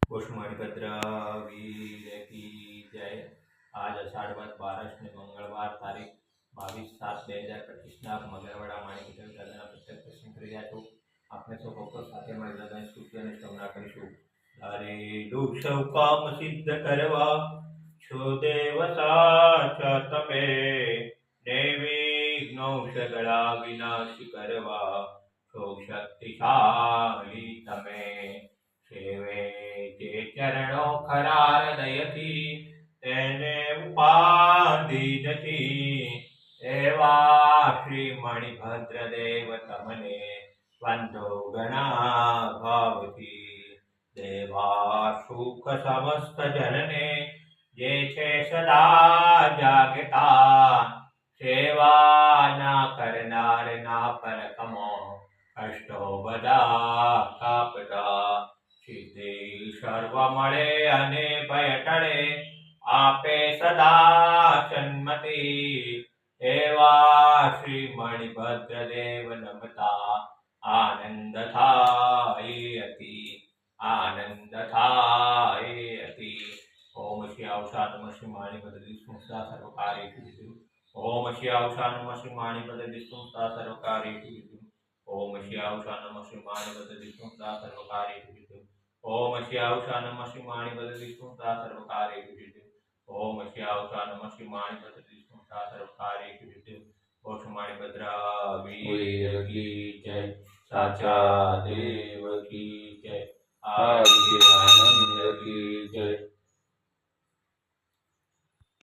पुष्मणिभद्र वीर की जय। आज अषाढ़ वध 12 ने मंगलवार तारीख 22/7/2025 मंगलवाड़ा माणिक दादा प्रत्येक दर्शन कर રહ્યા છો। આપણે સૌ ભક્તો સાથે મળી દાદાની સ્તુતિ અને સ્તવના કરીશું। તારે દુઃખ સૌ કામ સિદ્ધ કરવા છો દેવ સાચા તમે, નિર્વિઘ્નો સગળા વિનાશ કરવા છો શક્તિશાળી તમે। સેવે જે ચરણો ખરા હૃદયથી તેને ઉપાધિ નથી, એવા શ્રી મણિભદ્ર દેવ તમને વંદો ઘણા ભાવથી। દેવા સુખ સમસ્ત જનને જે છે સદા જાગતા, સેવા ના કરનાર ના પરકમો કષ્ટો બધા કાપતા। સિદ્ધિ સર્વ મળે અને ભય ટળે, આપે સદા સન્મતિ, એવા શ્રી મણિભદ્ર દેવ નમતા આનંદ થાય અતિ, આનંદ થાય અતિ। ઓમ શ્યાવશા નમઃ શ્રી મણિભદ્ર વિષ્ણુસ્તા સર્વકાર્યેષુ સિદ્ધિ। ઓમ શ્યાવશા નમઃ શ્રી મણિભદ્ર વિષ્ણુસ્તા સર્વકાર્યેષુ સિદ્ધિ। ओम श्यावशा नमः श्री मणिभद्र विष्णुस्ता सर्वकार्येषु सिद्धिः। ओम श्यावशा नमः श्री मणिभद्र विष्णुस्ता सर्वकार्येषु सिद्धिः। ओम श्यावशा नमः श्री मणिभद्र विष्णुस्ता सर्वकार्येषु सिद्धिः। बोलो मणिभद्र वीर की जय, साचा देव की जय।